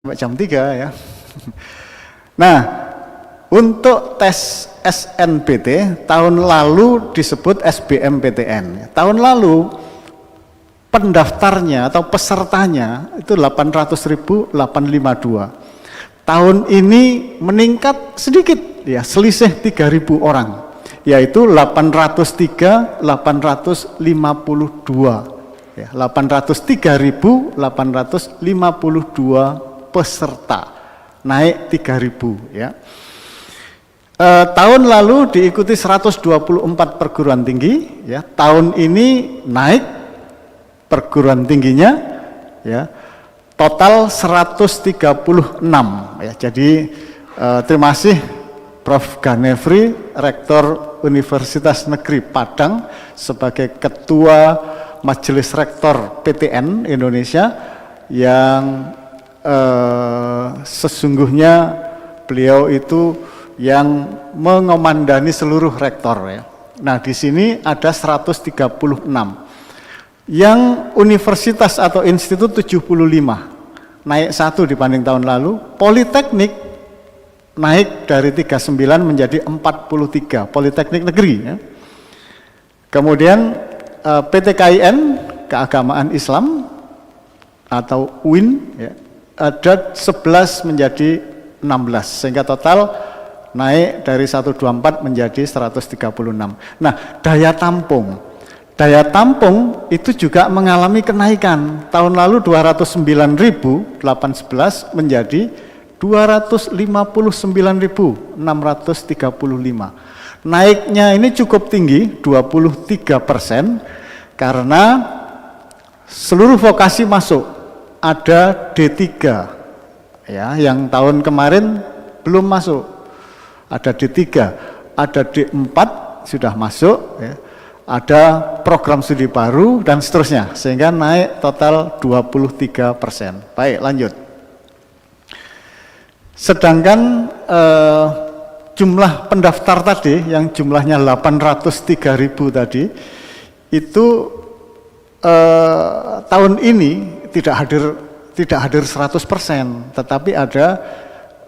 sampai jam 3 ya. Nah, untuk tes SNBT tahun lalu disebut SBMPTN. Tahun lalu pendaftarnya atau pesertanya itu 800.852. Tahun ini meningkat sedikit ya, selisih 3.000 orang, yaitu 803.852 ya, 803.852 peserta, naik 3.000 ya. Tahun lalu diikuti 124 perguruan tinggi ya, tahun ini naik perguruan tingginya ya, total 136 ya. Jadi terima kasih Prof. Ganefri, Rektor Universitas Negeri Padang sebagai Ketua Majelis Rektor PTN Indonesia yang sesungguhnya beliau itu yang mengomandani seluruh rektor ya. Nah, di sini ada 136. Yang universitas atau institut 75, naik 1 dibanding tahun lalu. Politeknik naik dari 39 menjadi 43, Politeknik Negeri ya. Kemudian PTKIN, Keagamaan Islam atau UIN ya, ada 11 menjadi 16, sehingga total naik dari 124 menjadi 136. Nah, daya tampung itu juga mengalami kenaikan. Tahun lalu 209.811 menjadi 259.635. Naiknya ini cukup tinggi, 23%, karena seluruh vokasi masuk. Ada D3 ya, yang tahun kemarin belum masuk. Ada D3, ada D4 sudah masuk ya. Ada program studi baru dan seterusnya, sehingga naik total 23%. Baik, lanjut. Sedangkan jumlah pendaftar tadi yang jumlahnya 803.000 tadi itu tahun ini tidak hadir 100%, tetapi ada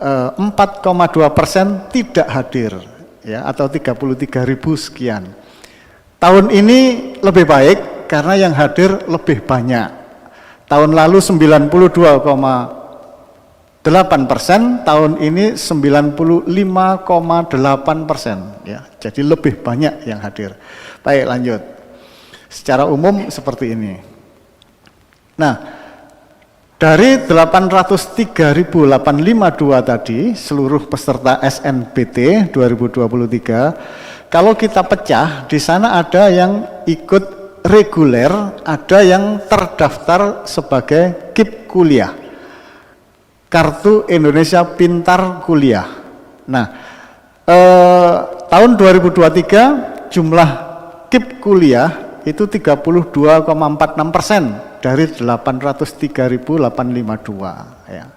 4,2% tidak hadir ya, atau 33.000 sekian. Tahun ini lebih baik karena yang hadir lebih banyak. Tahun lalu 92,8%, tahun ini 95,8% ya. Jadi lebih banyak yang hadir. Baik, lanjut. Secara umum seperti ini. Nah, dari 803.852 tadi seluruh peserta SNBT 2023, kalau kita pecah, di sana ada yang ikut reguler, ada yang terdaftar sebagai KIP kuliah, Kartu Indonesia Pintar Kuliah. Nah, tahun 2023 jumlah KIP kuliah itu 32,46% dari 803.852 ya.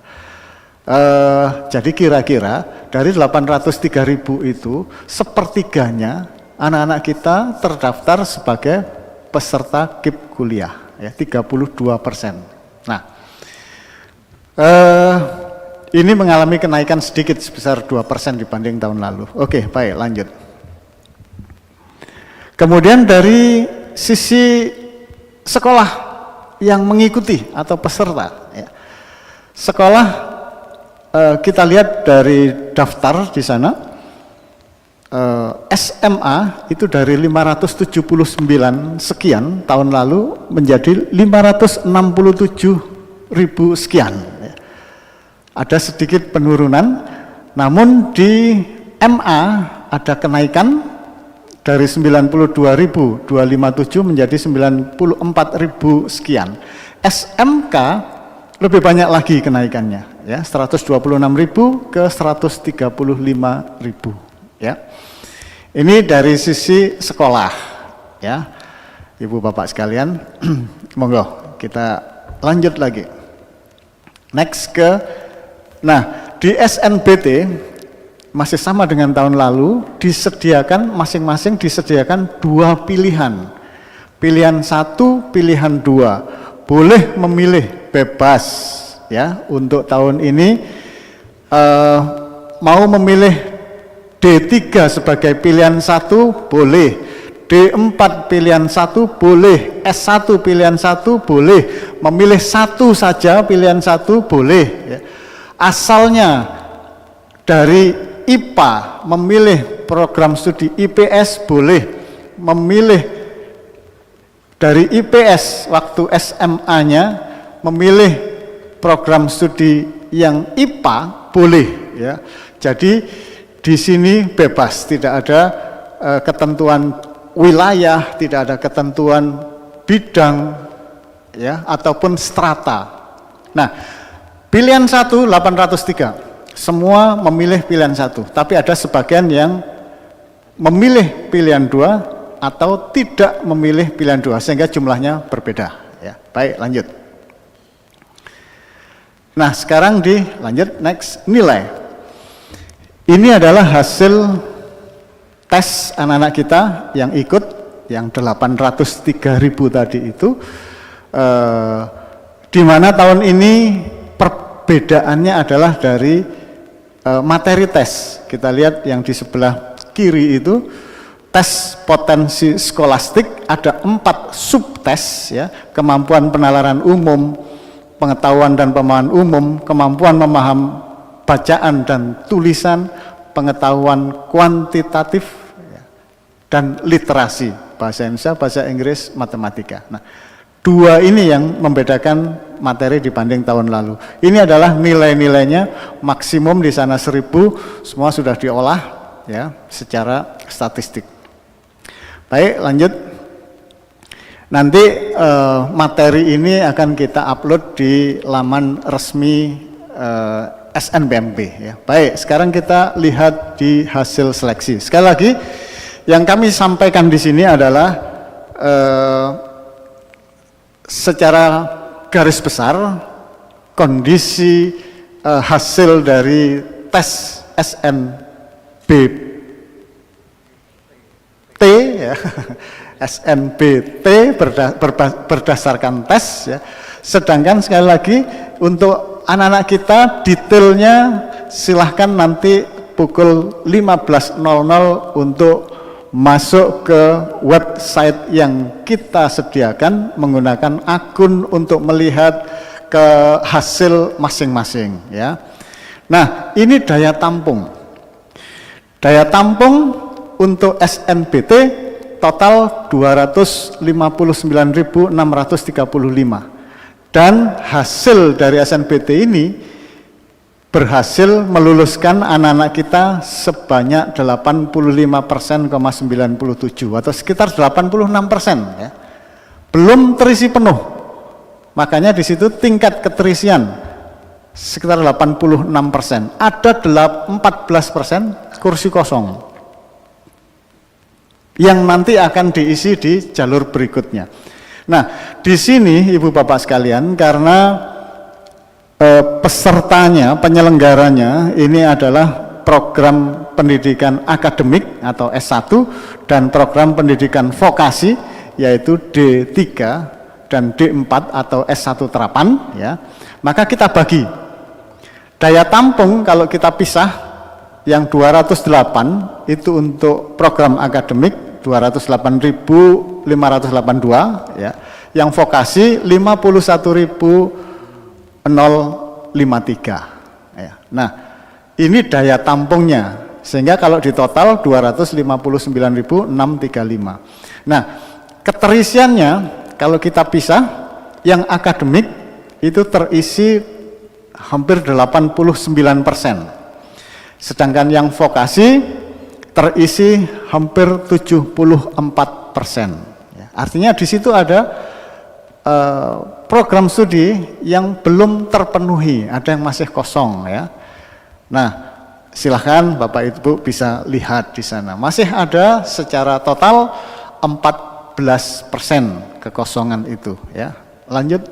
Jadi kira-kira dari 803.000 itu sepertiganya anak-anak kita terdaftar sebagai peserta KIP kuliah ya, 32%. Nah, ini mengalami kenaikan sedikit sebesar 2% dibanding tahun lalu. Oke, baik, lanjut. Kemudian dari sisi sekolah yang mengikuti atau peserta ya. Sekolah kita lihat dari daftar di sana, SMA itu dari 579 sekian tahun lalu menjadi 567.000 sekian ya. Ada sedikit penurunan, namun di MA ada kenaikan dari 92.257 menjadi 94.000 sekian. SMK lebih banyak lagi kenaikannya ya, 126.000 ke 135.000 ya. Ini dari sisi sekolah ya. Ibu Bapak sekalian, monggo kita lanjut lagi. Next ke, nah di SNBT masih sama dengan tahun lalu, disediakan masing-masing disediakan 2 pilihan. Pilihan 1, pilihan 2. Boleh memilih bebas ya. Untuk tahun ini mau memilih D3 sebagai pilihan 1 boleh, D4 pilihan 1 boleh, S1 pilihan 1 boleh, memilih satu saja pilihan 1 boleh ya. Asalnya dari IPA memilih program studi IPS boleh, memilih dari IPS waktu SMA-nya memilih program studi yang IPA boleh ya. Jadi di sini bebas, tidak ada ketentuan wilayah, tidak ada ketentuan bidang ya ataupun strata. Nah, pilihan 1 803. Semua memilih pilihan 1, tapi ada sebagian yang memilih pilihan 2 atau tidak memilih pilihan 2 sehingga jumlahnya berbeda ya. Baik, lanjut. Nah, sekarang dilanjut next nilai. Ini adalah hasil tes anak-anak kita yang ikut yang 803.000 tadi itu di mana tahun ini perbedaannya adalah dari materi tes. Kita lihat yang di sebelah kiri itu tes potensi skolastik, ada 4 subtes ya, kemampuan penalaran umum, pengetahuan dan pemahaman umum, kemampuan memaham bacaan dan tulisan, pengetahuan kuantitatif ya, dan literasi, bahasa Indonesia, bahasa Inggris, matematika. Nah, 2 ini yang membedakan materi dibanding tahun lalu. Ini adalah nilai-nilainya, maksimum di sana 1000, semua sudah diolah ya secara statistik. Baik, lanjut. Nanti materi ini akan kita upload di laman resmi SNBMP ya. Baik, sekarang kita lihat di hasil seleksi. Sekali lagi, yang kami sampaikan di sini adalah secara garis besar kondisi hasil dari tes SNBT ya, SNBT berdasarkan tes ya. Sedangkan sekali lagi untuk anak-anak kita detailnya silahkan nanti pukul 15.00 untuk masuk ke website yang kita sediakan menggunakan akun untuk melihat ke hasil masing-masing ya. Nah, ini daya tampung. Daya tampung untuk SNBT total 259.635 dan hasil dari SNBT ini berhasil meluluskan anak-anak kita sebanyak 85,97% atau sekitar 86% ya. Belum terisi penuh. Makanya di situ tingkat keterisian sekitar 86%. Ada 14% kursi kosong yang nanti akan diisi di jalur berikutnya. Nah, di sini Ibu Bapak sekalian, karena pesertanya, penyelenggaranya ini adalah program pendidikan akademik atau S1 dan program pendidikan vokasi yaitu D3 dan D4 atau S1 terapan ya. Maka kita bagi daya tampung, kalau kita pisah yang 208 itu untuk program akademik 208.582 ya. Yang vokasi 51.053 ya. Nah, ini daya tampungnya, sehingga kalau di total 259.635. Nah, keterisiannya kalau kita pisah, yang akademik itu terisi hampir 89%, sedangkan yang vokasi terisi hampir 74%. Ya, artinya di situ ada program studi yang belum terpenuhi, ada yang masih kosong ya. Nah, silahkan Bapak Ibu bisa lihat di sana. Masih ada secara total 14% kekosongan itu ya. Lanjut.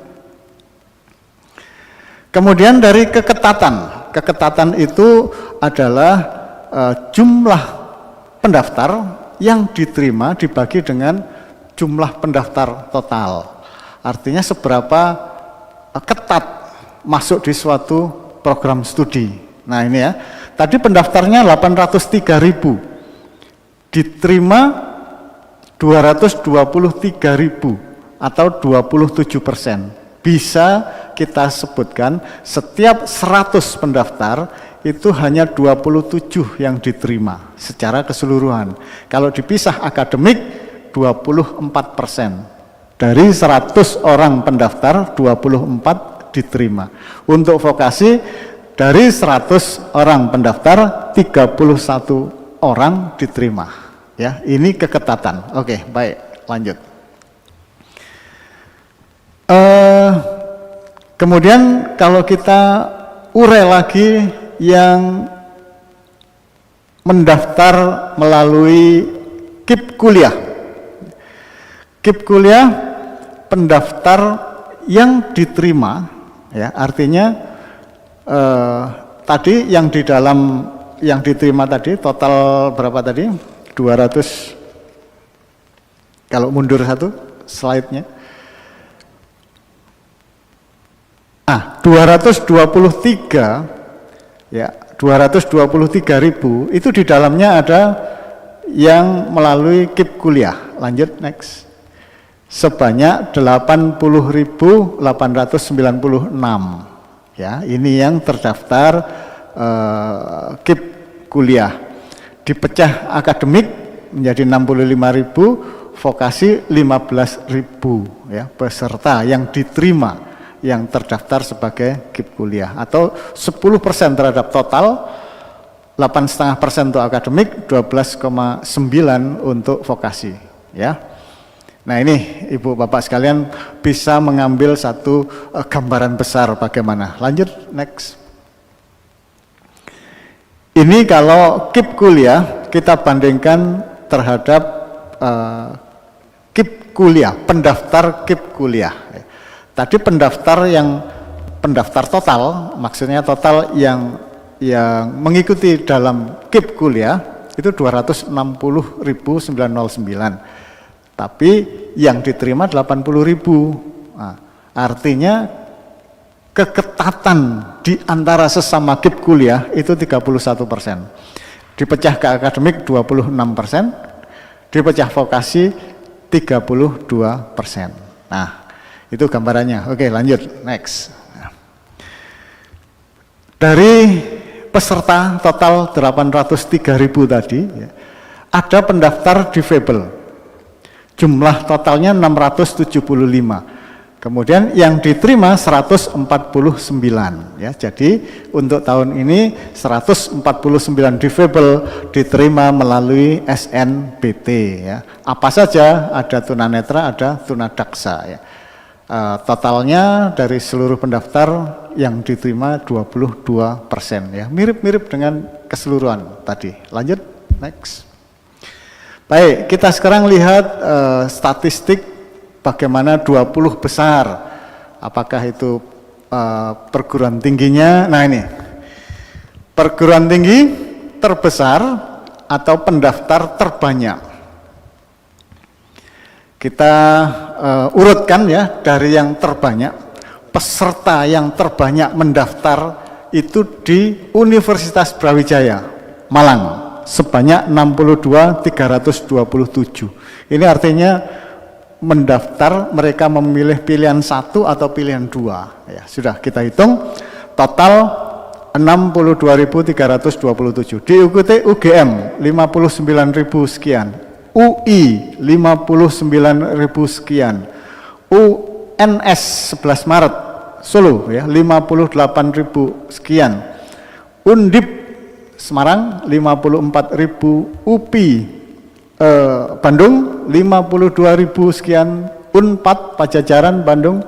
Kemudian dari keketatan itu adalah jumlah pendaftar yang diterima dibagi dengan jumlah pendaftar total. Artinya seberapa ketat masuk di suatu program studi. Nah ini ya, tadi pendaftarnya 803.000, diterima 223.000 atau 27%. Bisa kita sebutkan setiap 100 pendaftar itu hanya 27 yang diterima secara keseluruhan. Kalau dipisah akademik 24%. Dari 100 orang pendaftar 24 diterima. Untuk vokasi dari 100 orang pendaftar 31 orang diterima. Ya, ini keketatan. Oke, baik, lanjut. Kemudian kalau kita urai lagi yang mendaftar melalui KIP kuliah. KIP kuliah pendaftar yang diterima, ya artinya tadi yang di dalam yang diterima tadi total berapa tadi? 200. Kalau mundur satu slide-nya. 223 ya, 223.000 itu di dalamnya ada yang melalui KIP kuliah. Lanjut next. Sebanyak 80.896 ya, ini yang terdaftar KIP kuliah. Dipecah akademik menjadi 65.000, vokasi 15.000 ya, peserta yang diterima yang terdaftar sebagai KIP kuliah, atau 10% terhadap total, 8,5% untuk akademik, 12,9% untuk vokasi ya. Nah ini Ibu Bapak sekalian bisa mengambil satu gambaran besar bagaimana. Lanjut next. Ini kalau KIP kuliah kita bandingkan terhadap KIP kuliah, pendaftar KIP kuliah. Tadi pendaftar total, maksudnya total yang mengikuti dalam KIP kuliah itu 260.909. Tapi yang diterima 80.000. Nah, artinya keketatan di antara sesama KIP kuliah itu 31%. Dipecah ke akademik 26%, dipecah vokasi 32%. Nah, itu gambarannya. Oke, lanjut next. Dari peserta total 803.000 tadi ya, ada pendaftar difabel. Jumlah totalnya 675. Kemudian yang diterima 149 ya. Jadi untuk tahun ini 149 difabel diterima melalui SNBT ya. Apa saja? Ada tunanetra, ada tunadaksa ya. Totalnya dari seluruh pendaftar yang diterima 22% ya, mirip-mirip dengan keseluruhan tadi. Lanjut next. Baik, kita sekarang lihat statistik bagaimana 20 besar. Apakah itu perguruan tingginya? Nah ini perguruan tinggi terbesar atau pendaftar terbanyak. Kita urutkan ya dari yang terbanyak. Peserta yang terbanyak mendaftar itu di Universitas Brawijaya Malang sebanyak 62.327. Ini artinya mendaftar mereka memilih pilihan 1 atau pilihan 2 ya. Sudah kita hitung total 62.327. Diikuti UGM 59.000 sekian, UI 59.000 sekian, UNS 11 Maret Solo ya 58.000 sekian, Undip Semarang 54.000, UPI Bandung 52.000 sekian, Unpad Pajajaran Bandung,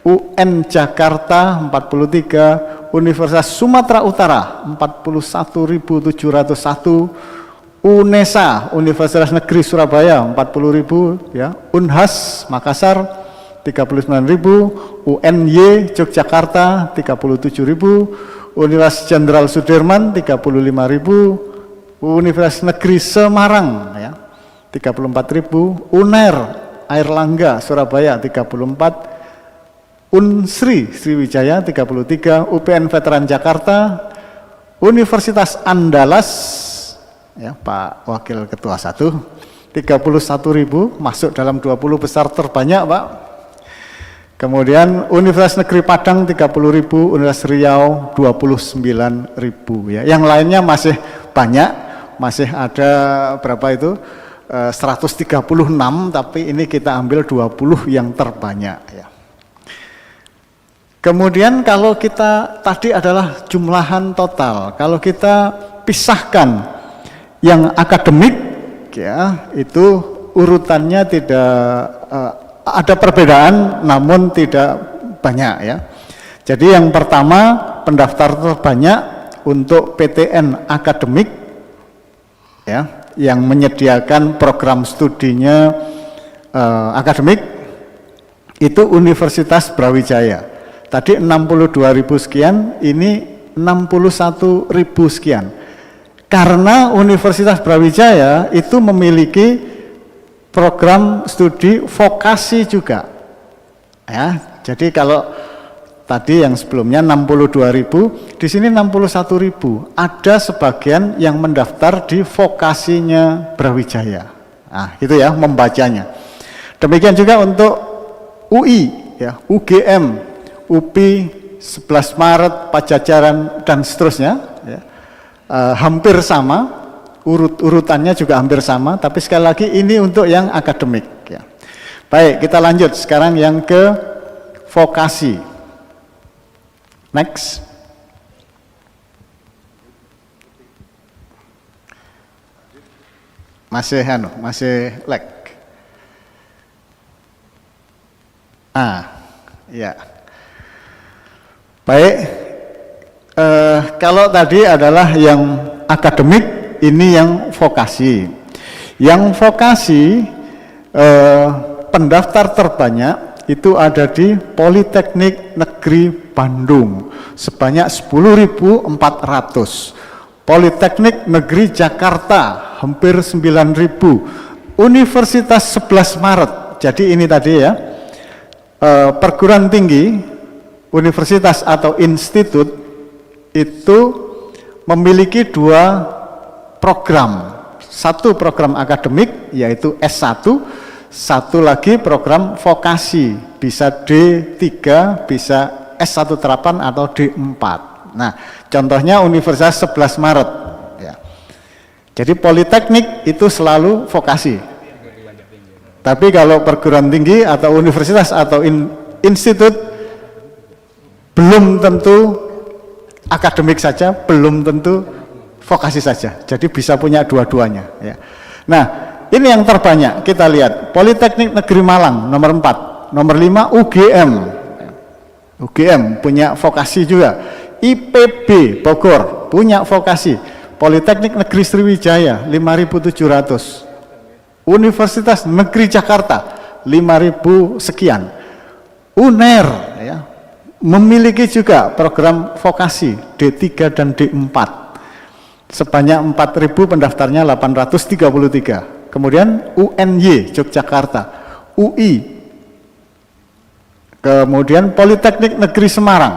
UN Jakarta 43, Universitas Sumatera Utara 41.701, UNESA Universitas Negeri Surabaya 40.000 ya, Unhas Makassar 39.000, UNY Yogyakarta 37.000, Universitas Jenderal Sudirman 35.000, Universitas Negeri Semarang ya 34.000, UNER Airlangga Surabaya 34, Unsri Sriwijaya 33, UPN Veteran Jakarta, Universitas Andalas, ya Pak Wakil Ketua 1, 31.000 masuk dalam 20 besar terbanyak Pak. Kemudian Universitas Negeri Padang 30.000, Universitas Riau 29.000 ya. Yang lainnya masih banyak, masih ada berapa itu? 136, tapi ini kita ambil 20 yang terbanyak ya. Kemudian kalau kita tadi adalah jumlahan total, kalau kita pisahkan yang akademik ya itu urutannya tidak ada perbedaan namun tidak banyak ya. Jadi yang pertama pendaftar terbanyak untuk PTN akademik ya yang menyediakan program studinya akademik itu Universitas Brawijaya. Tadi 62.000 sekian, ini 61.000 sekian. Karena Universitas Brawijaya itu memiliki program studi vokasi juga. Ya, jadi kalau tadi yang sebelumnya 62.000, di sini 61.000. Ada sebagian yang mendaftar di vokasinya Brawijaya. Nah, gitu ya membacanya. Demikian juga untuk UI, ya, UGM, UPI, 11 Maret, Pajajaran, dan seterusnya ya. Hampir sama, urutannya juga hampir sama, tapi sekali lagi ini untuk yang akademik ya. Baik, kita lanjut sekarang yang ke vokasi. Next. Masih lag. Ya. Baik, kalau tadi adalah yang akademik, ini yang vokasi. Yang vokasi pendaftar terbanyak itu ada di Politeknik Negeri Bandung sebanyak 10.400, Politeknik Negeri Jakarta hampir 9.000, Universitas 11 Maret. Jadi ini tadi ya perguruan tinggi, universitas atau institut itu memiliki 2 program. Satu program akademik yaitu S1, satu lagi program vokasi, bisa D3, bisa S1 terapan atau D4. Nah, contohnya Universitas 11 Maret ya. Jadi politeknik itu selalu vokasi. Tapi kalau perguruan tinggi atau universitas atau institut belum tentu akademik saja, belum tentu vokasi saja. Jadi bisa punya dua-duanya ya. Nah, ini yang terbanyak kita lihat. Politeknik Negeri Malang nomor 4, nomor 5 UGM. UGM punya vokasi juga. IPB Bogor punya vokasi. Politeknik Negeri Sriwijaya 5.700. Universitas Negeri Jakarta 5.000 sekian. UNER ya memiliki juga program vokasi D3 dan D4. Sebanyak 4.000 pendaftarnya 833. Kemudian UNY Yogyakarta, UI, kemudian Politeknik Negeri Semarang,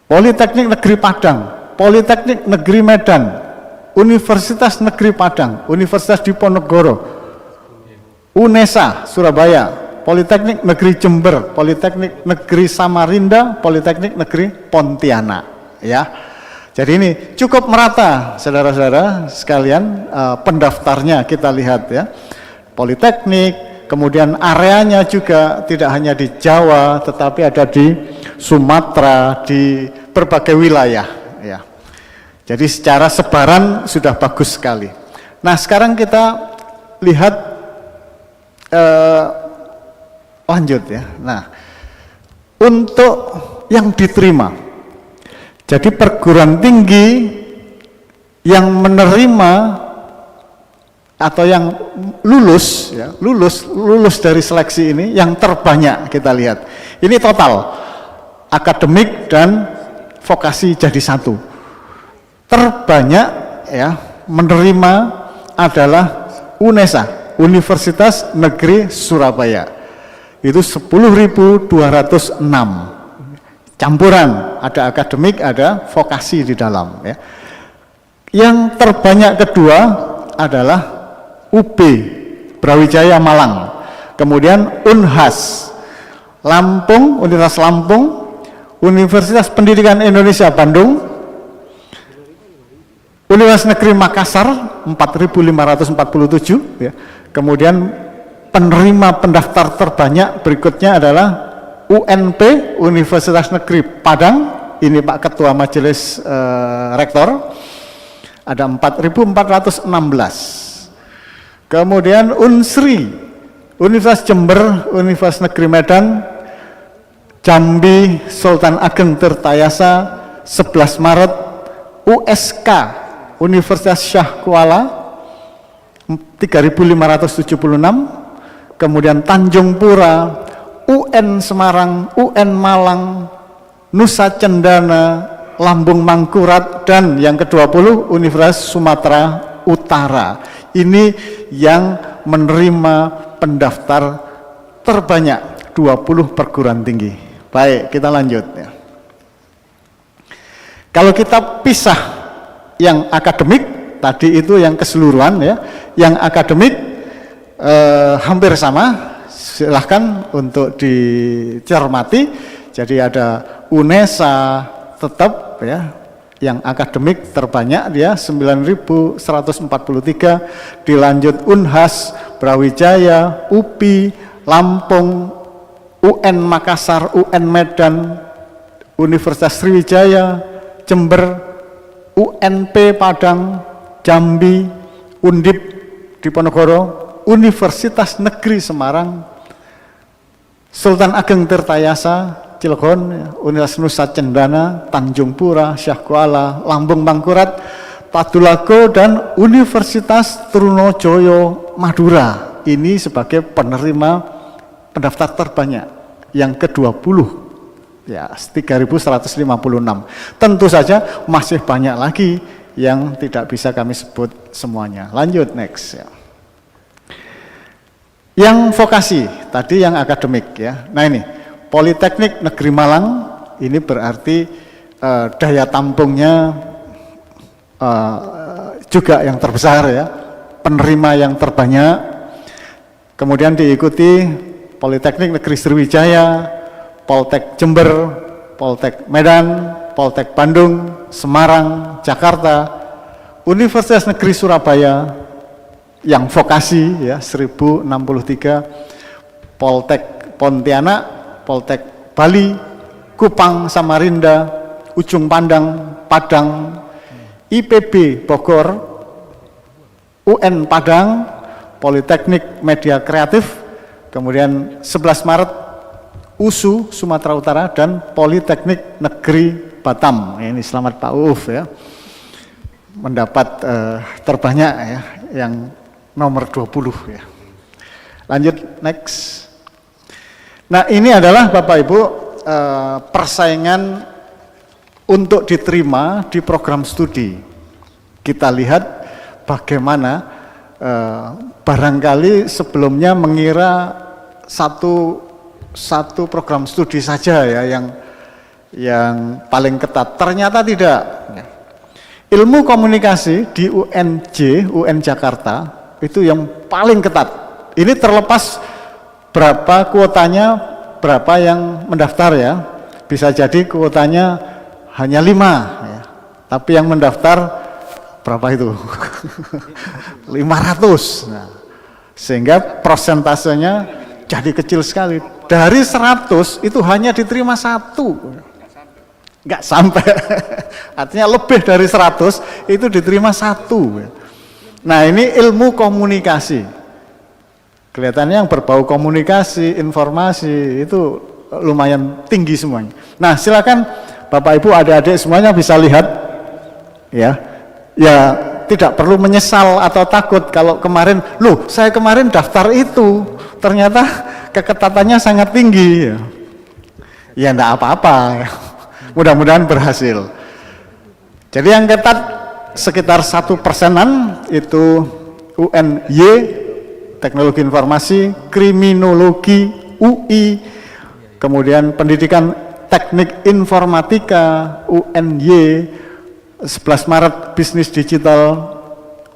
Politeknik Negeri Padang, Politeknik Negeri Medan, Universitas Negeri Padang, Universitas Diponegoro, UNESA Surabaya, Politeknik Negeri Jember, Politeknik Negeri Samarinda, Politeknik Negeri Pontianak ya. Jadi ini cukup merata saudara-saudara sekalian, pendaftarnya kita lihat ya. Politeknik, kemudian areanya juga tidak hanya di Jawa tetapi ada di Sumatera, di berbagai wilayah ya. Jadi secara sebaran sudah bagus sekali. Nah, sekarang kita lihat lanjut ya. Nah, untuk yang diterima, jadi perguruan tinggi yang menerima atau yang lulus ya, lulus dari seleksi ini yang terbanyak kita lihat. Ini total akademik dan vokasi jadi satu. Terbanyak ya menerima adalah UNESA, Universitas Negeri Surabaya. itu 10.206. Campuran, ada akademik, ada vokasi di dalam ya. Yang terbanyak kedua adalah UB Brawijaya Malang, kemudian Unhas Lampung, Universitas Lampung, Universitas Pendidikan Indonesia Bandung, Universitas Negeri Makassar 4.547 ya. Kemudian penerima pendaftar terbanyak berikutnya adalah UNP, Universitas Negeri Padang, ini Pak Ketua Majelis Rektor, ada 4.416. Kemudian Unsri, Universitas Jember, Universitas Negeri Medan, Jambi Sultan Ageng Tirtayasa 11 Maret, USK Universitas Syah Kuala 3.576, kemudian Tanjung Pura, UN Semarang, UN Malang, Nusa Cendana, Lambung Mangkurat, dan yang ke-20 Universitas Sumatera Utara. Ini yang menerima pendaftar terbanyak, 20 perguruan tinggi. Baik, kita lanjut ya. Kalau kita pisah yang akademik, tadi itu yang keseluruhan ya, yang akademik hampir sama, silahkan untuk dicermati. Jadi ada UNESA tetap ya, yang akademik terbanyak dia 9.143, dilanjut Unhas, Brawijaya, UPI, Lampung, UN Makassar, UN Medan, Universitas Sriwijaya, Jember, UNP Padang, Jambi, Undip Diponegoro, Universitas Negeri Semarang, Sultan Ageng Tirtayasa, Cilegon, Universitas Nusa Cendana, Tanjung Pura, Syah Kuala, Lambung Mangkurat, Tadulago, dan Universitas Trunojoyo Madura. Ini sebagai penerima pendaftar terbanyak, yang ke-20 ya, 3.156. Tentu saja masih banyak lagi yang tidak bisa kami sebut semuanya. Lanjut, next ya. Yang vokasi, tadi yang akademik ya. Nah ini, Politeknik Negeri Malang, ini berarti daya tampungnya juga yang terbesar ya, penerima yang terbanyak. Kemudian diikuti Politeknik Negeri Sriwijaya, Poltek Jember, Poltek Medan, Poltek Bandung, Semarang, Jakarta, Universitas Negeri Surabaya yang vokasi ya 1063, Poltek Pontianak, Poltek Bali, Kupang, Samarinda, Ujung Pandang, Padang, IPB Bogor, UN Padang, Politeknik Media Kreatif, kemudian 11 Maret USU Sumatera Utara, dan Politeknik Negeri Batam. Ini selamat Pak Uuf ya, mendapat terbanyak ya, yang nomor 20 ya. Lanjut, next. Nah ini adalah Bapak Ibu persaingan untuk diterima di program studi. Kita lihat bagaimana barangkali sebelumnya mengira satu program studi saja ya yang paling ketat. Ternyata tidak. Ilmu komunikasi di UN Jakarta itu yang paling ketat. Ini terlepas berapa kuotanya, berapa yang mendaftar ya. Bisa jadi kuotanya hanya 5 ya. Tapi yang mendaftar berapa itu? 500. Nah, sehingga persentasenya jadi kecil sekali. Dari 100 itu hanya diterima 1. Enggak sampai. Artinya lebih dari 100 itu diterima 1. Nah ini ilmu komunikasi. Kelihatannya yang berbau komunikasi, informasi itu lumayan tinggi semuanya. Nah silakan Bapak Ibu adik-adik semuanya bisa lihat ya. Ya tidak perlu menyesal atau takut kalau kemarin, loh saya kemarin daftar itu, ternyata keketatannya sangat tinggi. Ya enggak apa-apa, mudah-mudahan berhasil. Jadi yang ketat sekitar 1%-an itu UNY, Teknologi Informasi, Kriminologi, UI, kemudian pendidikan teknik informatika UNY, 11 Maret bisnis digital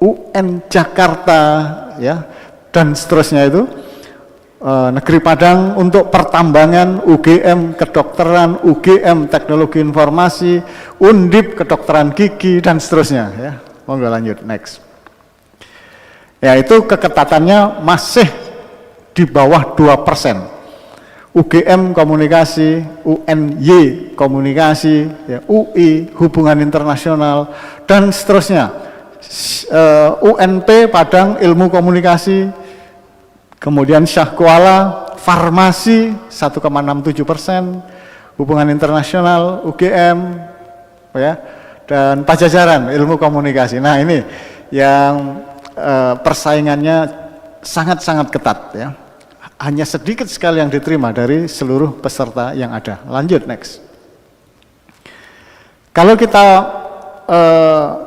UN Jakarta, ya, dan seterusnya itu. Negeri Padang untuk pertambangan, UGM kedokteran, UGM teknologi informasi, Undip kedokteran gigi, dan seterusnya, ya. Monggo lanjut, next. Ya, itu keketatannya masih di bawah 2%. UGM komunikasi, UNY komunikasi, ya, UI hubungan internasional, dan seterusnya. UNP Padang ilmu komunikasi, kemudian Syah Kuala farmasi 1,67%, hubungan internasional UGM, ya, dan Pajajaran ilmu komunikasi. Nah, ini yang persaingannya sangat-sangat ketat, ya. Hanya sedikit sekali yang diterima dari seluruh peserta yang ada. Lanjut, next. Kalau kita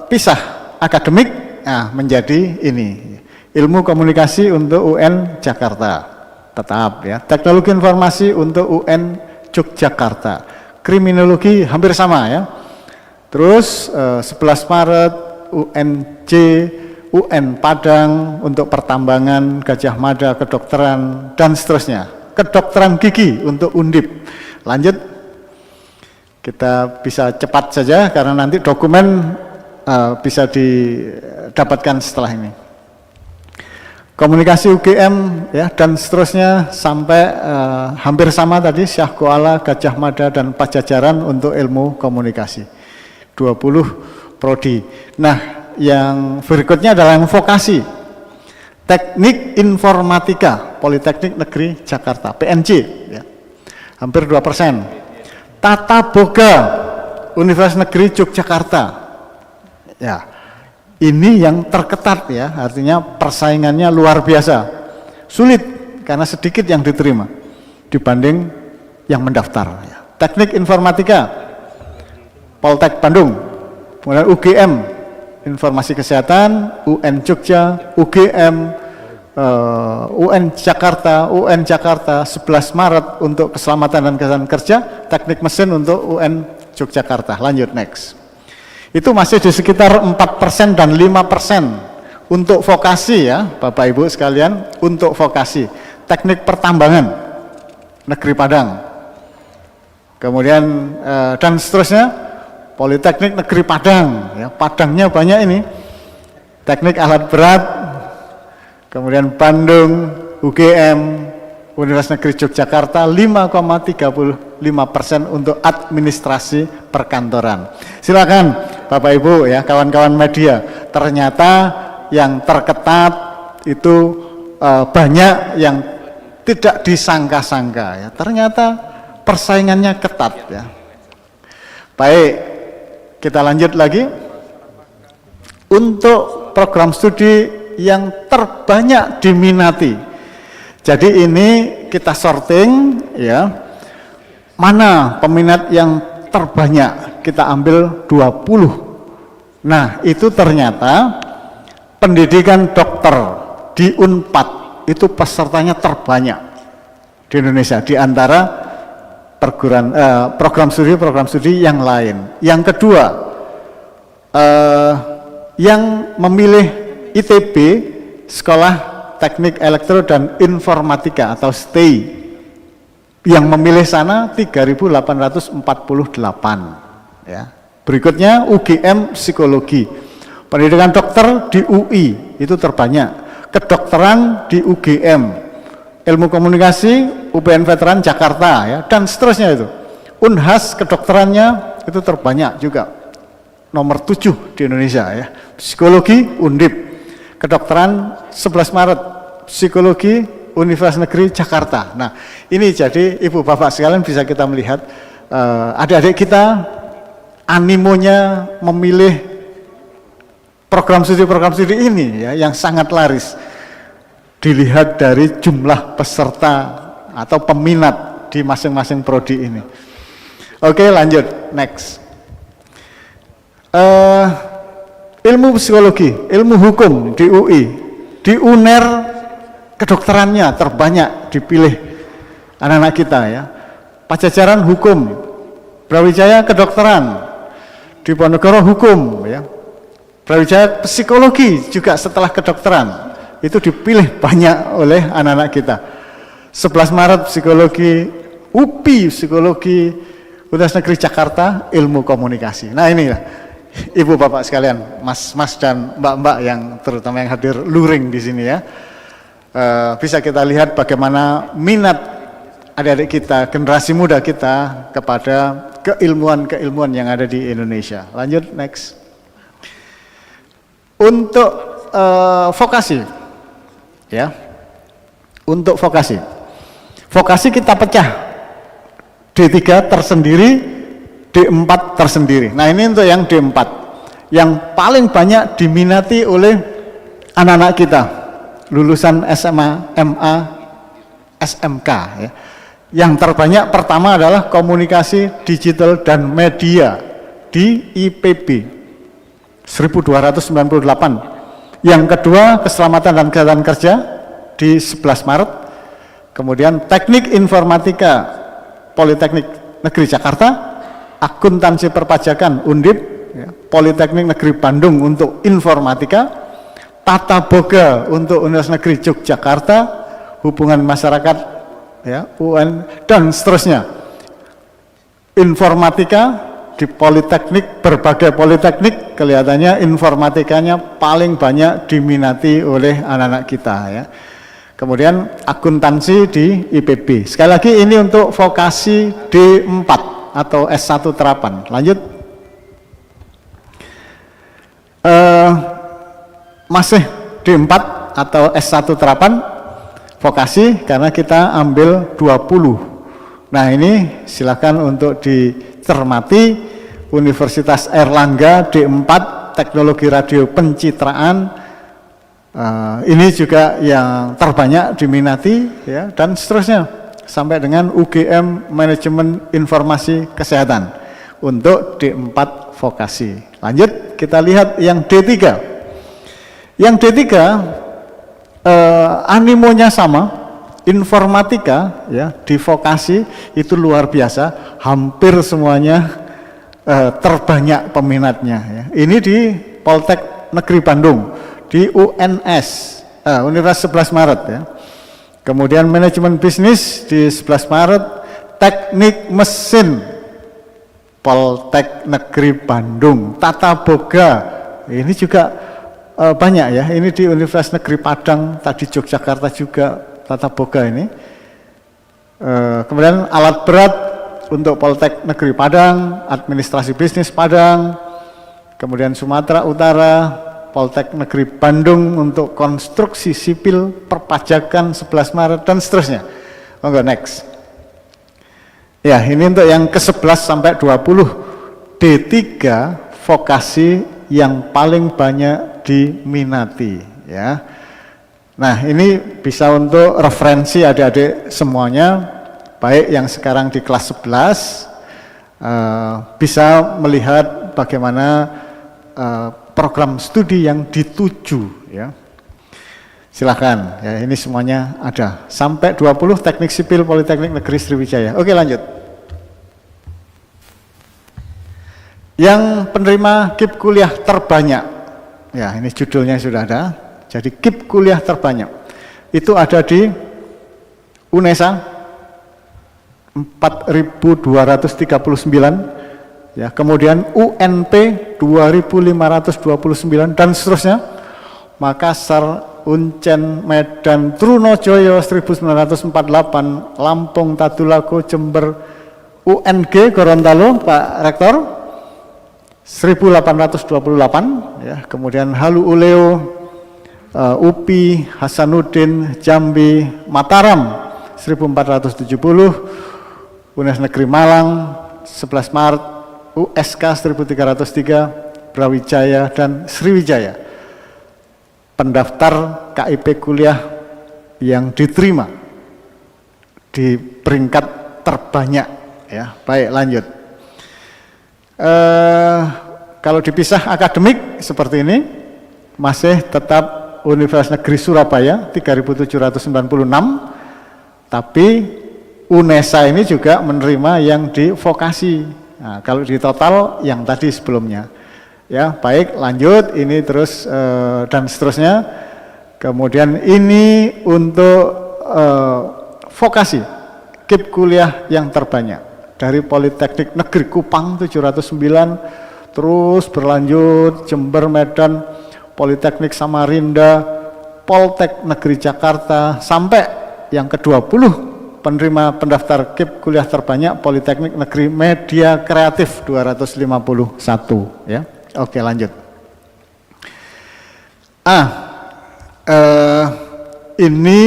pisah akademik, nah, menjadi ini. Ilmu komunikasi untuk UN Jakarta, tetap, ya. Teknologi informasi untuk UN Yogyakarta. Kriminologi hampir sama, ya. Terus 11 Maret UNJ, UN Padang untuk pertambangan, Gajah Mada kedokteran, dan seterusnya. Kedokteran gigi untuk Undip. Lanjut, kita bisa cepat saja karena nanti dokumen bisa didapatkan setelah ini. Komunikasi UGM, ya, dan seterusnya sampai hampir sama tadi, Syah Kuala, Gajah Mada, dan Pajajaran untuk ilmu komunikasi. 20 prodi. Nah, yang berikutnya adalah yang vokasi. Teknik Informatika, Politeknik Negeri Jakarta, PNJ, ya. Hampir 2%. Tata Boga, Universitas Negeri Yogyakarta. Ya. Ini yang terketat, ya, artinya persaingannya luar biasa. Sulit karena sedikit yang diterima dibanding yang mendaftar, ya. Teknik Informatika, Poltek Bandung, kemudian UGM, Informasi Kesehatan, UN Jogja, UGM, UN Jakarta, 11 Maret untuk Keselamatan dan Kesehatan Kerja, Teknik Mesin untuk UN Yogyakarta. Lanjut, next. Itu masih di sekitar 4% dan 5% untuk vokasi, ya, Bapak Ibu sekalian, untuk vokasi. Teknik pertambangan, Negeri Padang. Kemudian dan seterusnya, Politeknik Negeri Padang, ya, Padangnya banyak ini. Teknik alat berat, kemudian Bandung, UGM, Universitas Negeri Yogyakarta, 5,35% untuk administrasi perkantoran. Silakan Bapak Ibu, ya, kawan-kawan media, ternyata yang terketat itu banyak yang tidak disangka-sangka, ya. Ternyata persaingannya ketat, ya. Baik, kita lanjut lagi. Untuk program studi yang terbanyak diminati. Jadi ini kita sorting, ya. Mana peminat yang terbanyak? Kita ambil 20. Nah, itu ternyata pendidikan dokter di Unpad itu pesertanya terbanyak di Indonesia di antara perguruan program studi yang lain. Yang kedua, yang memilih ITB, Sekolah Teknik Elektro dan Informatika atau STEI, yang memilih sana 3.848, ya. Berikutnya UGM Psikologi, pendidikan dokter di UI itu terbanyak, kedokteran di UGM, ilmu komunikasi UPN Veteran Jakarta, ya, dan seterusnya itu. Unhas kedokterannya itu terbanyak juga, nomor 7 di Indonesia, ya. Psikologi Undip, kedokteran 11 Maret, psikologi Universitas Negeri Jakarta. Nah, ini jadi Ibu Bapak sekalian bisa kita melihat adik-adik kita animonya memilih program studi ini, ya, yang sangat laris. Dilihat dari jumlah peserta atau peminat di masing-masing prodi ini. Oke, lanjut, next. Ilmu psikologi, ilmu hukum di UI, di UNER kedokterannya terbanyak dipilih anak-anak kita ya. Pajajaran hukum, Brawijaya kedokteran, Diponegoro hukum ya. Brawijaya psikologi juga setelah kedokteran. Itu dipilih banyak oleh anak-anak kita. 11 Maret psikologi, UPI psikologi, Universitas Negeri Jakarta ilmu komunikasi. Nah inilah Ibu Bapak sekalian, Mas dan Mbak-mbak yang terutama yang hadir luring di sini ya. Bisa kita lihat bagaimana minat adik-adik kita, generasi muda kita kepada keilmuan-keilmuan yang ada di Indonesia. Lanjut, next. Untuk vokasi, ya, untuk vokasi kita pecah D3 tersendiri, D4 tersendiri. Nah ini untuk yang D4, yang paling banyak diminati oleh anak-anak kita, lulusan SMA, MA, SMK ya. Yang terbanyak pertama adalah komunikasi digital dan media di IPB 1298. Yang kedua keselamatan dan kesehatan kerja di 11 Maret. Kemudian teknik informatika Politeknik Negeri Jakarta, akuntansi perpajakan Undip, ya, Politeknik Negeri Bandung untuk informatika, tata boga untuk Universitas Negeri Yogyakarta, hubungan masyarakat ya, UN dan seterusnya. Informatika di politeknik, berbagai politeknik kelihatannya informatikanya paling banyak diminati oleh anak-anak kita ya. Kemudian akuntansi di IPB. Sekali lagi ini untuk vokasi D4 atau S1 terapan. Lanjut. Masih D4 atau S1 terapan vokasi karena kita ambil 20. Nah ini silakan untuk dicermati Universitas Airlangga D4 Teknologi Radio Pencitraan. Ini juga yang terbanyak diminati ya, dan seterusnya sampai dengan UGM Manajemen Informasi Kesehatan untuk D4 vokasi. Lanjut kita lihat yang D3. Yang D3 animonya sama, informatika ya, di vokasi itu luar biasa, hampir semuanya terbanyak peminatnya ya. Ini di Poltek Negeri Bandung, di UNS, Universitas 11 Maret ya. Kemudian manajemen bisnis di 11 Maret, teknik mesin Poltek Negeri Bandung, tata boga, ini juga banyak ya. Ini di Universitas Negeri Padang, tadi Yogyakarta juga tata boga ini. Kemudian alat berat untuk Poltek Negeri Padang, administrasi bisnis Padang. Kemudian Sumatera Utara, Poltek Negeri Bandung untuk konstruksi sipil, perpajakan 11 Maret dan seterusnya. Monggo next. Ya, ini untuk yang ke-11 sampai 20 D3 vokasi yang paling banyak diminati ya. Nah, ini bisa untuk referensi adik-adik semuanya, baik yang sekarang di kelas 11 bisa melihat bagaimana program studi yang dituju ya. Silahkan ya, ini semuanya ada sampai 20 teknik sipil Politeknik Negeri Sriwijaya. Oke, lanjut. Yang penerima KIP kuliah terbanyak ya, ini judulnya sudah ada. Jadi KIP kuliah terbanyak itu ada di UNESA 4.239 ya, kemudian UNP 2.529 dan seterusnya. Makassar, Uncen, Medan, Trunojoyo 1948, Lampung, Tadulako, Jember, UNG Gorontalo Pak Rektor 1828 ya, kemudian Halu Uleo, UPI, Hasanuddin, Jambi, Mataram 1470, Universitas Negeri Malang 11 Maret, USK 1303, Brawijaya dan Sriwijaya. Pendaftar KIP kuliah yang diterima di peringkat terbanyak ya. Baik, lanjut. Kalau dipisah akademik seperti ini, masih tetap Universitas Negeri Surabaya 3.796, tapi UNESA ini juga menerima yang di vokasi. Nah, kalau di total yang tadi sebelumnya. Ya, baik, lanjut ini terus dan seterusnya. Kemudian ini untuk vokasi, KIP kuliah yang terbanyak dari Politeknik Negeri Kupang 709, terus berlanjut Jember, Medan, Politeknik Samarinda, Poltek Negeri Jakarta, sampai yang ke-20 penerima pendaftar KIP kuliah terbanyak Politeknik Negeri Media Kreatif 251 ya. Oke, lanjut. Ini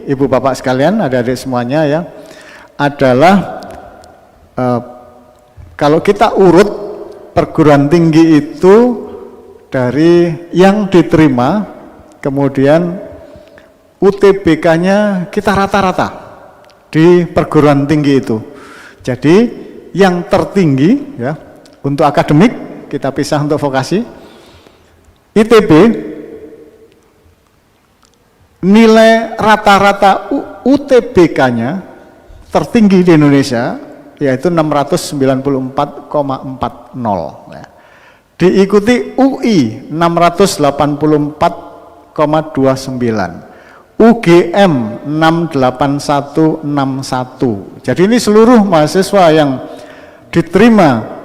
Ibu Bapak sekalian, adik-adik semuanya ya, adalah kalau kita urut perguruan tinggi itu dari yang diterima, kemudian UTBK-nya kita rata-rata di perguruan tinggi itu. Jadi yang tertinggi ya untuk akademik kita pisah untuk vokasi. ITB nilai rata-rata UTBK-nya tertinggi di Indonesia yaitu 694,40 ya. Diikuti UI 684,29. UGM 68161. Jadi ini seluruh mahasiswa yang diterima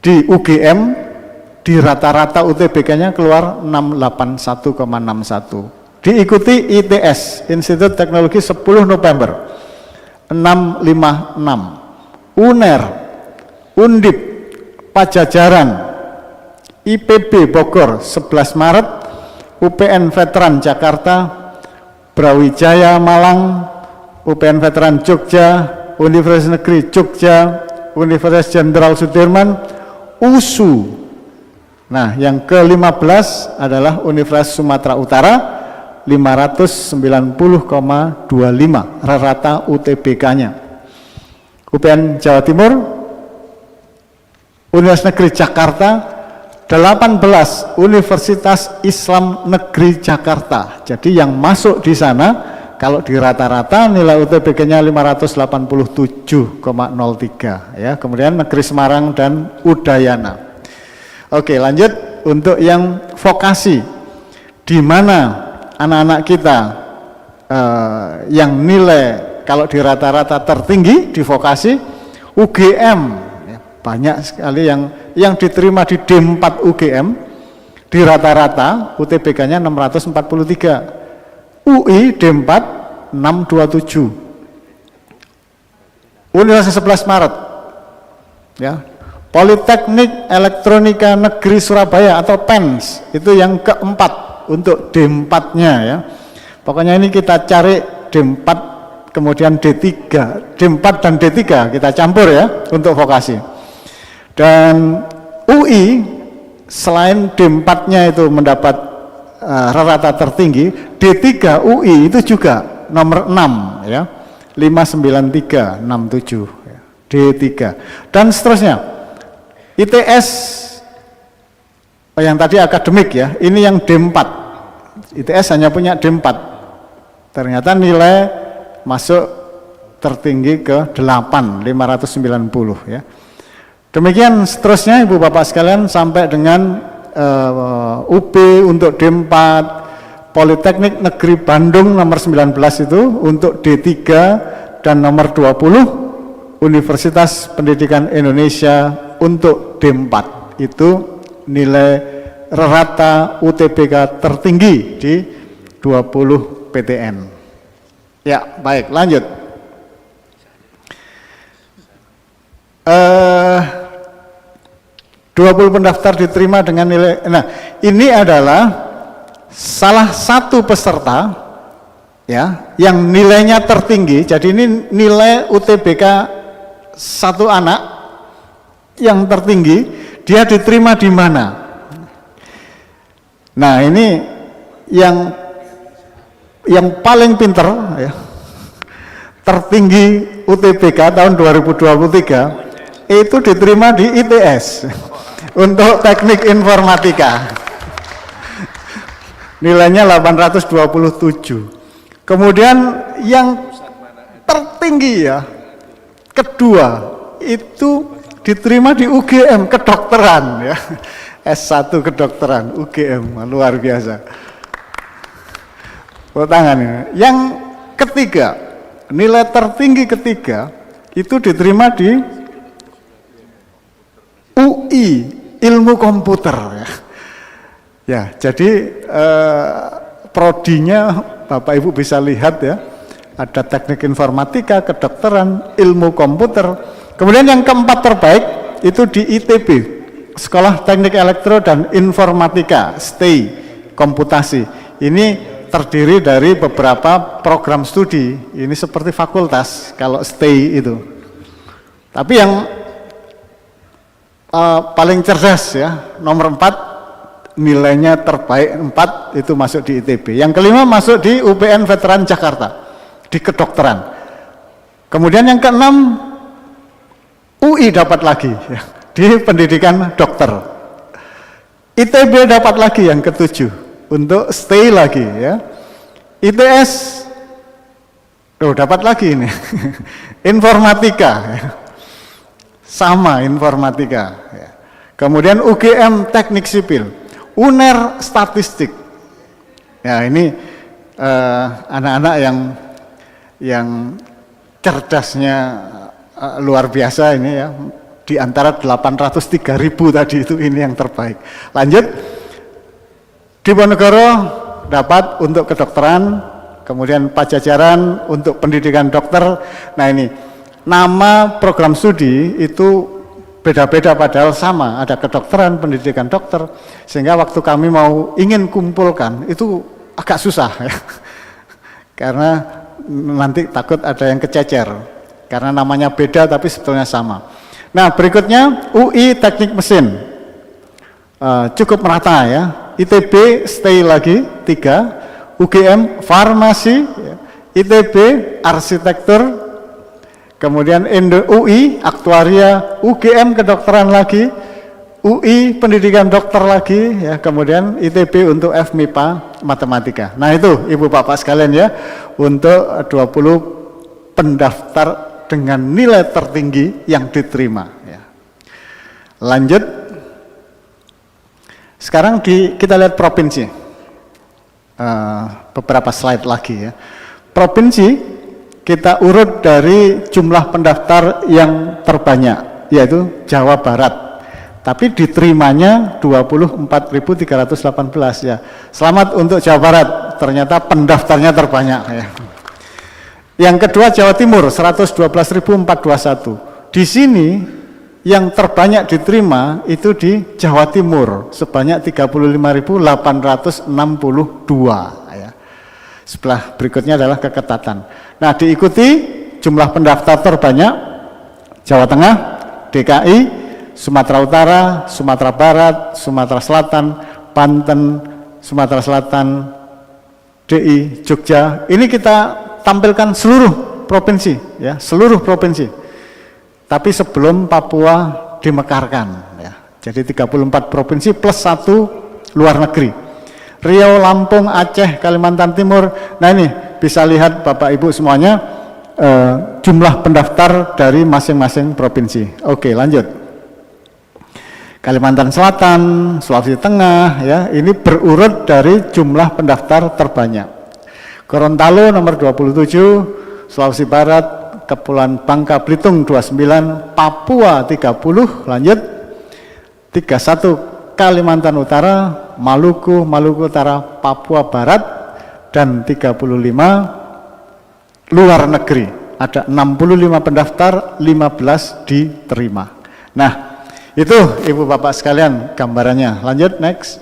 di UGM di rata-rata UTBK-nya keluar 681,61. Diikuti ITS, Institut Teknologi 10 November 656. UNER, Undip, Pajajaran, IPB Bogor 11 Maret, UPN Veteran Jakarta, Brawijaya Malang, UPN Veteran Jogja, Universitas Negeri Jogja, Universitas Jenderal Sudirman, USU. Nah, yang ke-15 adalah Universitas Sumatera Utara 590,25 rata UTBK-nya. UPN Jawa Timur, Universitas Negeri Jakarta 18 Universitas Islam Negeri Jakarta. Jadi yang masuk di sana kalau di rata-rata nilai UTBK-nya 587,03 ya. Kemudian Negeri Semarang dan Udayana. Oke, lanjut untuk yang vokasi. Di mana anak-anak kita yang nilai kalau di rata-rata tertinggi di vokasi UGM. Banyak sekali yang diterima di D4 UGM di rata-rata UTBK-nya 643. UI D4 627. Universitas 11 Maret ya. Politeknik Elektronika Negeri Surabaya atau PENS itu yang keempat untuk D4-nya ya. Pokoknya ini kita cari D4 kemudian D3. D4 dan D3 kita campur ya untuk vokasi. Dan UI selain D4-nya itu mendapat rata tertinggi, D3 UI itu juga nomor 6 ya, 59367 ya, D3 dan seterusnya. ITS yang tadi akademik ya, ini yang D4. ITS hanya punya D4. Ternyata nilai masuk tertinggi ke 8, 590 ya. Demikian seterusnya Ibu Bapak sekalian sampai dengan UB untuk D4, Politeknik Negeri Bandung nomor 19 itu untuk D3 dan nomor 20 Universitas Pendidikan Indonesia untuk D4 itu nilai rata UTBK tertinggi di 20 PTN. Ya, baik, lanjut. 20 pendaftar diterima dengan nilai. Nah, ini adalah salah satu peserta ya yang nilainya tertinggi. Jadi ini nilai UTBK satu anak yang tertinggi, dia diterima di mana? Nah, ini yang paling pinter ya. Tertinggi UTBK tahun 2023 itu diterima di ITS untuk teknik informatika. Nilainya 827. Kemudian yang tertinggi tertinggi ya, kedua itu diterima di UGM kedokteran ya. S1 kedokteran UGM, luar biasa. Tangan ini. Yang ketiga, nilai tertinggi ketiga itu diterima di UI ilmu komputer ya. Ya, jadi prodinya Bapak Ibu bisa lihat ya, ada teknik informatika, kedokteran, ilmu komputer. Kemudian yang keempat terbaik itu di ITB, Sekolah Teknik Elektro dan Informatika, STEI, komputasi. Ini terdiri dari beberapa program studi, ini seperti fakultas kalau STEI itu. Tapi yang paling cerdas ya, nomor 4, nilainya terbaik 4 itu masuk di ITB. Yang kelima masuk di UPN Veteran Jakarta, di kedokteran. Kemudian yang keenam, UI dapat lagi ya, di pendidikan dokter. ITB dapat lagi yang ketujuh untuk stay lagi ya. ITS dapat lagi ini informatika ya. Sama informatika ya. Kemudian UGM teknik sipil, UNER statistik ya. Ini anak-anak yang cerdasnya luar biasa ini ya. Di antara 803.000 tadi itu ini yang terbaik. Lanjut, Diponegoro dapat untuk kedokteran, kemudian Pajajaran untuk pendidikan dokter. Nah ini nama program studi itu beda-beda padahal sama, ada kedokteran, pendidikan dokter, sehingga waktu kami mau ingin kumpulkan itu agak susah ya. Karena nanti takut ada yang kececer karena namanya beda tapi sebetulnya sama. Nah berikutnya UI Teknik Mesin, cukup merata ya. ITB stay lagi 3, UGM Farmasi, ITB Arsitektur, kemudian UI Aktuaria, UGM Kedokteran lagi, UI Pendidikan Dokter lagi ya, kemudian ITB untuk FMIPA Matematika. Nah itu Ibu Bapak sekalian ya, untuk 20 pendaftar dengan nilai tertinggi yang diterima ya. Lanjut, sekarang kita lihat provinsi, beberapa slide lagi ya. Provinsi kita urut dari jumlah pendaftar yang terbanyak, yaitu Jawa Barat, tapi diterimanya 24.318 ya. Selamat untuk Jawa Barat, ternyata pendaftarnya terbanyak ya. Yang kedua Jawa Timur 112.421. Di sini yang terbanyak diterima itu di Jawa Timur sebanyak 35.862 ya. Sebelah berikutnya adalah keketatan. Nah, diikuti jumlah pendaftar terbanyak Jawa Tengah, DKI, Sumatera Utara, Sumatera Barat, Sumatera Selatan, Banten, Sumatera Selatan, DI, Jogja. Ini kita tampilkan seluruh provinsi ya, seluruh provinsi. Tapi sebelum Papua dimekarkan ya. Jadi 34 provinsi plus 1 luar negeri. Riau, Lampung, Aceh, Kalimantan Timur. Nah ini bisa lihat Bapak Ibu semuanya jumlah pendaftar dari masing-masing provinsi. Oke, lanjut. Kalimantan Selatan, Sulawesi Tengah ya, ini berurut dari jumlah pendaftar terbanyak. Gorontalo nomor 27, Sulawesi Barat, Kepulauan Bangka Belitung 29, Papua 30, lanjut 31 Kalimantan Utara, Maluku Utara, Papua Barat, dan 35 luar negeri. Ada 65 pendaftar, 15 diterima. Nah, itu Ibu Bapak sekalian gambarannya. Lanjut, next.